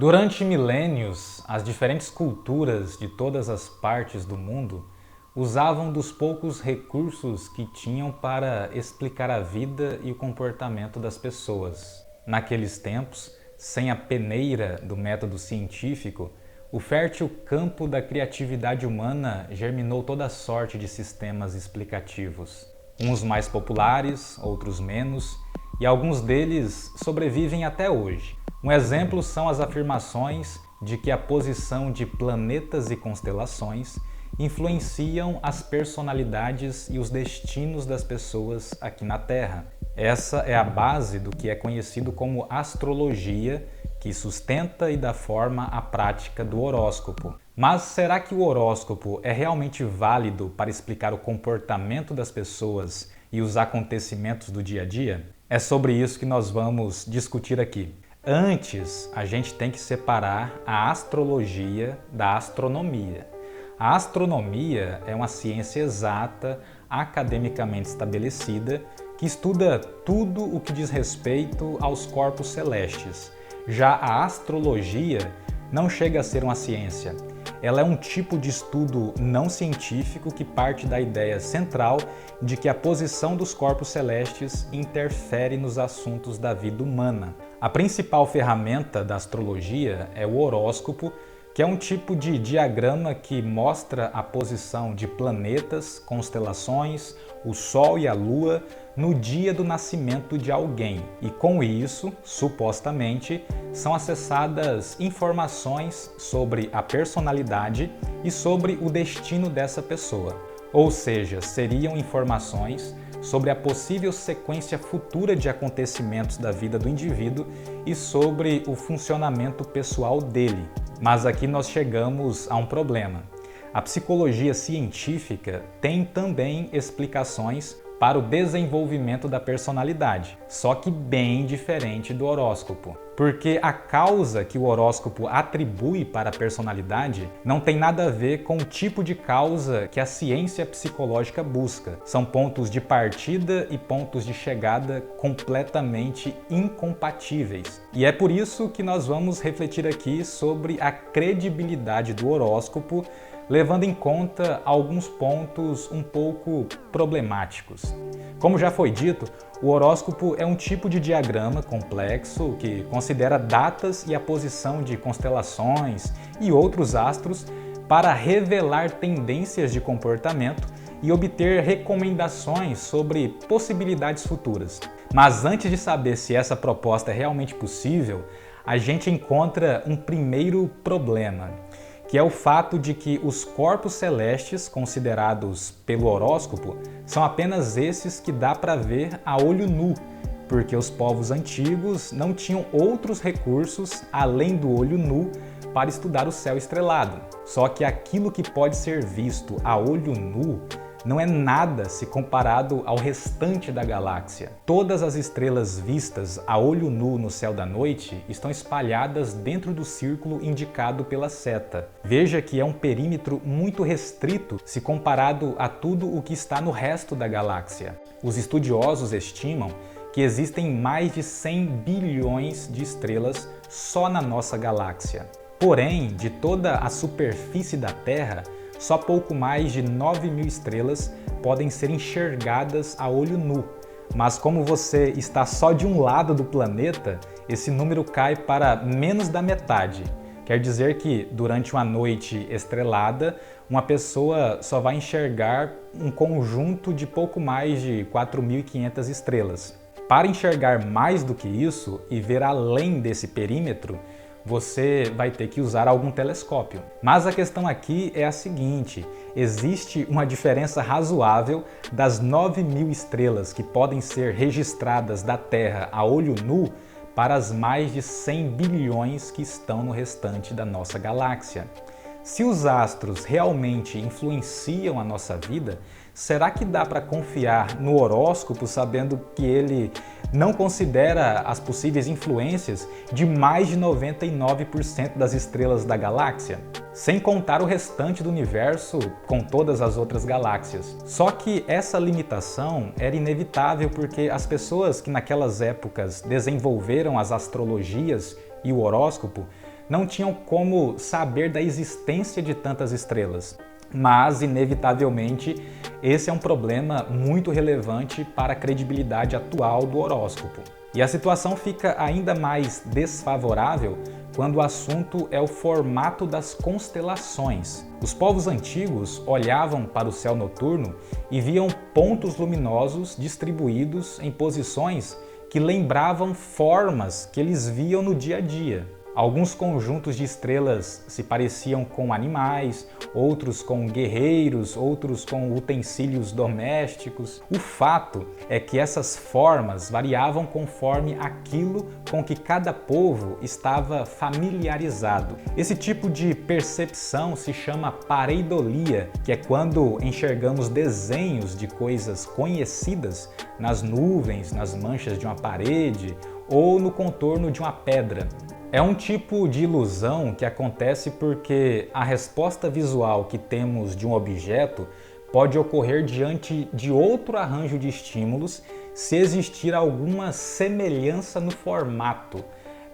Durante milênios, as diferentes culturas de todas as partes do mundo usavam dos poucos recursos que tinham para explicar a vida e o comportamento das pessoas. Naqueles tempos, sem a peneira do método científico, o fértil campo da criatividade humana germinou toda sorte de sistemas explicativos. Uns mais populares, outros menos, e alguns deles sobrevivem até hoje. Um exemplo são as afirmações de que a posição de planetas e constelações influenciam as personalidades e os destinos das pessoas aqui na Terra. Essa é a base do que é conhecido como astrologia, que sustenta e dá forma à prática do horóscopo. Mas será que o horóscopo é realmente válido para explicar o comportamento das pessoas e os acontecimentos do dia a dia? É sobre isso que nós vamos discutir aqui. Antes, a gente tem que separar a astrologia da astronomia. A astronomia é uma ciência exata, academicamente estabelecida, que estuda tudo o que diz respeito aos corpos celestes. Já a astrologia não chega a ser uma ciência. Ela é um tipo de estudo não científico que parte da ideia central de que a posição dos corpos celestes interfere nos assuntos da vida humana. A principal ferramenta da astrologia é o horóscopo, que é um tipo de diagrama que mostra a posição de planetas, constelações, o Sol e a Lua no dia do nascimento de alguém. E com isso, supostamente, são acessadas informações sobre a personalidade e sobre o destino dessa pessoa. Ou seja, seriam informações sobre a possível sequência futura de acontecimentos da vida do indivíduo e sobre o funcionamento pessoal dele. Mas aqui nós chegamos a um problema. A psicologia científica tem também explicações para o desenvolvimento da personalidade, só que bem diferente do horóscopo. Porque a causa que o horóscopo atribui para a personalidade não tem nada a ver com o tipo de causa que a ciência psicológica busca. São pontos de partida e pontos de chegada completamente incompatíveis. E é por isso que nós vamos refletir aqui sobre a credibilidade do horóscopo, levando em conta alguns pontos um pouco problemáticos. Como já foi dito, o horóscopo é um tipo de diagrama complexo que considera datas e a posição de constelações e outros astros para revelar tendências de comportamento e obter recomendações sobre possibilidades futuras. Mas antes de saber se essa proposta é realmente possível, a gente encontra um primeiro problema, que é o fato de que os corpos celestes considerados pelo horóscopo são apenas esses que dá para ver a olho nu, porque os povos antigos não tinham outros recursos além do olho nu para estudar o céu estrelado. Só que aquilo que pode ser visto a olho nu não é nada se comparado ao restante da galáxia. Todas as estrelas vistas a olho nu no céu da noite estão espalhadas dentro do círculo indicado pela seta. Veja que é um perímetro muito restrito se comparado a tudo o que está no resto da galáxia. Os estudiosos estimam que existem mais de 100 bilhões de estrelas só na nossa galáxia. Porém, de toda a superfície da Terra, só pouco mais de 9.000 estrelas podem ser enxergadas a olho nu. Mas como você está só de um lado do planeta, esse número cai para menos da metade. Quer dizer que, durante uma noite estrelada, uma pessoa só vai enxergar um conjunto de pouco mais de 4.500 estrelas. Para enxergar mais do que isso e ver além desse perímetro, você vai ter que usar algum telescópio. Mas a questão aqui é a seguinte: existe uma diferença razoável das 9.000 estrelas que podem ser registradas da Terra a olho nu para as mais de 100 bilhões que estão no restante da nossa galáxia. Se os astros realmente influenciam a nossa vida, será que dá para confiar no horóscopo sabendo que ele não considera as possíveis influências de mais de 99% das estrelas da galáxia? Sem contar o restante do universo com todas as outras galáxias. Só que essa limitação era inevitável porque as pessoas que naquelas épocas desenvolveram as astrologias e o horóscopo não tinham como saber da existência de tantas estrelas. Mas, inevitavelmente, esse é um problema muito relevante para a credibilidade atual do horóscopo. E a situação fica ainda mais desfavorável quando o assunto é o formato das constelações. Os povos antigos olhavam para o céu noturno e viam pontos luminosos distribuídos em posições que lembravam formas que eles viam no dia a dia. Alguns conjuntos de estrelas se pareciam com animais, outros com guerreiros, outros com utensílios domésticos. O fato é que essas formas variavam conforme aquilo com que cada povo estava familiarizado. Esse tipo de percepção se chama pareidolia, que é quando enxergamos desenhos de coisas conhecidas nas nuvens, nas manchas de uma parede ou no contorno de uma pedra. É um tipo de ilusão que acontece porque a resposta visual que temos de um objeto pode ocorrer diante de outro arranjo de estímulos se existir alguma semelhança no formato.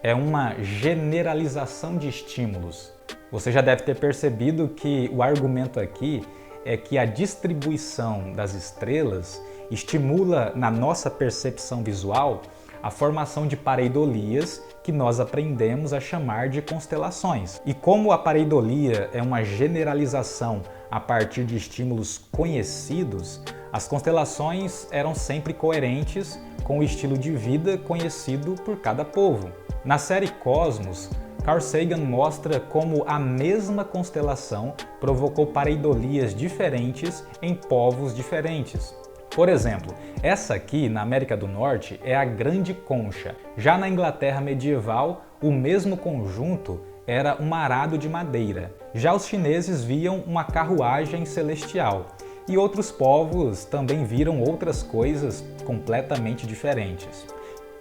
É uma generalização de estímulos. Você já deve ter percebido que o argumento aqui é que a distribuição das estrelas estimula na nossa percepção visual a formação de pareidolias que nós aprendemos a chamar de constelações. E como a pareidolia é uma generalização a partir de estímulos conhecidos, as constelações eram sempre coerentes com o estilo de vida conhecido por cada povo. Na série Cosmos, Carl Sagan mostra como a mesma constelação provocou pareidolias diferentes em povos diferentes. Por exemplo, essa aqui na América do Norte é a Grande Concha. Já na Inglaterra medieval, o mesmo conjunto era um arado de madeira. Já os chineses viam uma carruagem celestial. E outros povos também viram outras coisas completamente diferentes.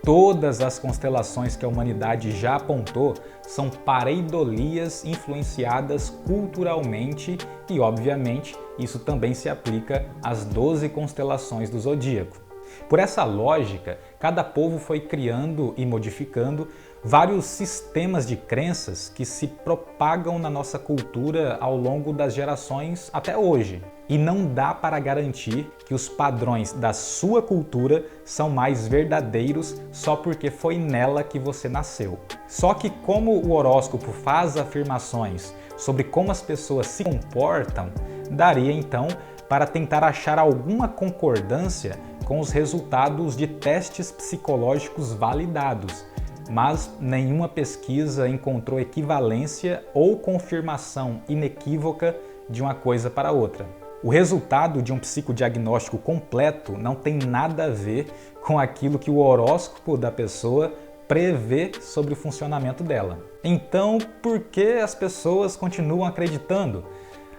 Todas as constelações que a humanidade já apontou são pareidolias influenciadas culturalmente e, obviamente, isso também se aplica às 12 constelações do zodíaco. Por essa lógica, cada povo foi criando e modificando vários sistemas de crenças que se propagam na nossa cultura ao longo das gerações até hoje. E não dá para garantir que os padrões da sua cultura são mais verdadeiros só porque foi nela que você nasceu. Só que como o horóscopo faz afirmações sobre como as pessoas se comportam, daria então para tentar achar alguma concordância com os resultados de testes psicológicos validados, mas nenhuma pesquisa encontrou equivalência ou confirmação inequívoca de uma coisa para outra. O resultado de um psicodiagnóstico completo não tem nada a ver com aquilo que o horóscopo da pessoa prevê sobre o funcionamento dela. Então, por que as pessoas continuam acreditando?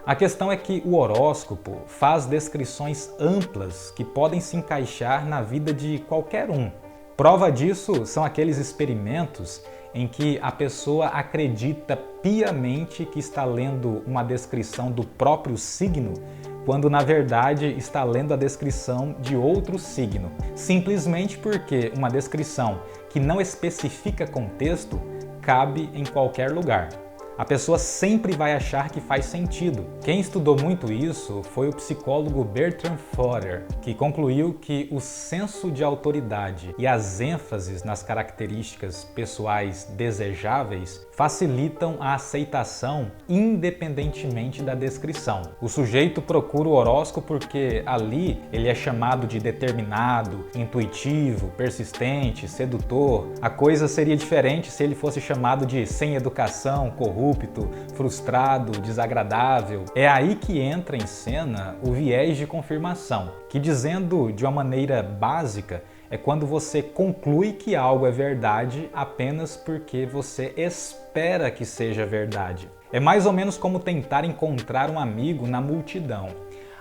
A questão é que o horóscopo faz descrições amplas que podem se encaixar na vida de qualquer um. Prova disso são aqueles experimentos em que a pessoa acredita piamente que está lendo uma descrição do próprio signo, quando na verdade está lendo a descrição de outro signo, simplesmente porque uma descrição que não especifica contexto cabe em qualquer lugar. A pessoa sempre vai achar que faz sentido. Quem estudou muito isso foi o psicólogo Bertrand Fodder, que concluiu que o senso de autoridade e as ênfases nas características pessoais desejáveis facilitam a aceitação independentemente da descrição. O sujeito procura o horóscopo porque ali ele é chamado de determinado, intuitivo, persistente, sedutor. A coisa seria diferente se ele fosse chamado de sem educação, corrupto, frustrado, desagradável. É aí que entra em cena o viés de confirmação, que, dizendo de uma maneira básica, é quando você conclui que algo é verdade apenas porque você espera que seja verdade. É mais ou menos como tentar encontrar um amigo na multidão.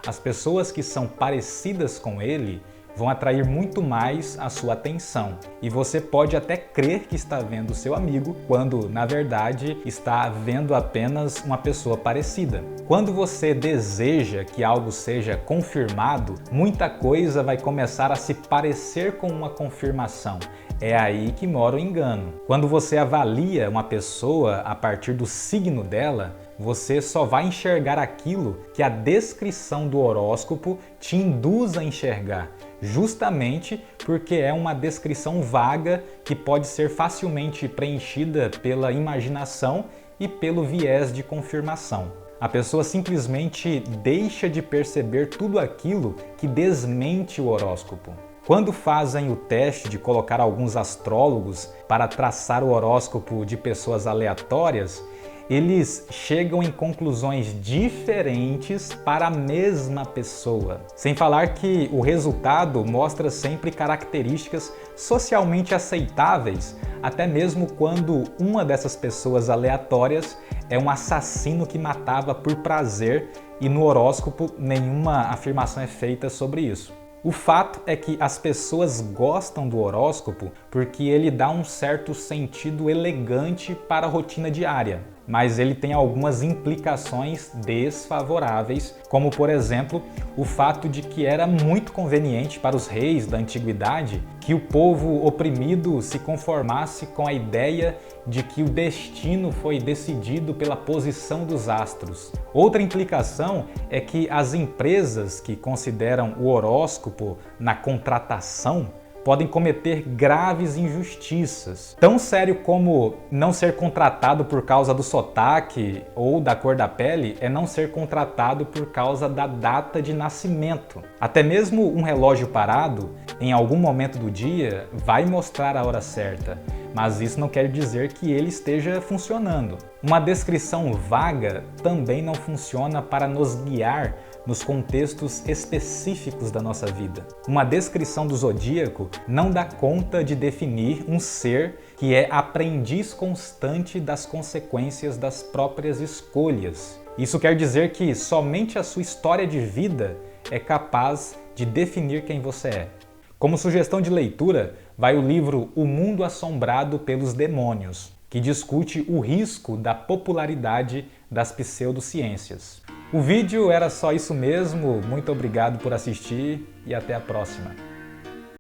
As pessoas que são parecidas com ele vão atrair muito mais a sua atenção. E você pode até crer que está vendo seu amigo, quando, na verdade, está vendo apenas uma pessoa parecida. Quando você deseja que algo seja confirmado, muita coisa vai começar a se parecer com uma confirmação. É aí que mora o engano. Quando você avalia uma pessoa a partir do signo dela, você só vai enxergar aquilo que a descrição do horóscopo te induz a enxergar, justamente porque é uma descrição vaga que pode ser facilmente preenchida pela imaginação e pelo viés de confirmação. A pessoa simplesmente deixa de perceber tudo aquilo que desmente o horóscopo. Quando fazem o teste de colocar alguns astrólogos para traçar o horóscopo de pessoas aleatórias, eles chegam em conclusões diferentes para a mesma pessoa. Sem falar que o resultado mostra sempre características socialmente aceitáveis, até mesmo quando uma dessas pessoas aleatórias é um assassino que matava por prazer e no horóscopo nenhuma afirmação é feita sobre isso. O fato é que as pessoas gostam do horóscopo porque ele dá um certo sentido elegante para a rotina diária, mas ele tem algumas implicações desfavoráveis, como por exemplo, o fato de que era muito conveniente para os reis da antiguidade que o povo oprimido se conformasse com a ideia de que o destino foi decidido pela posição dos astros. Outra implicação é que as empresas que consideram o horóscopo na contratação podem cometer graves injustiças. Tão sério como não ser contratado por causa do sotaque ou da cor da pele é não ser contratado por causa da data de nascimento. Até mesmo um relógio parado, em algum momento do dia, vai mostrar a hora certa, mas isso não quer dizer que ele esteja funcionando. Uma descrição vaga também não funciona para nos guiar nos contextos específicos da nossa vida. Uma descrição do zodíaco não dá conta de definir um ser que é aprendiz constante das consequências das próprias escolhas. Isso quer dizer que somente a sua história de vida é capaz de definir quem você é. Como sugestão de leitura, vai o livro O Mundo Assombrado pelos Demônios, que discute o risco da popularidade das pseudociências. O vídeo era só isso mesmo, muito obrigado por assistir e até a próxima.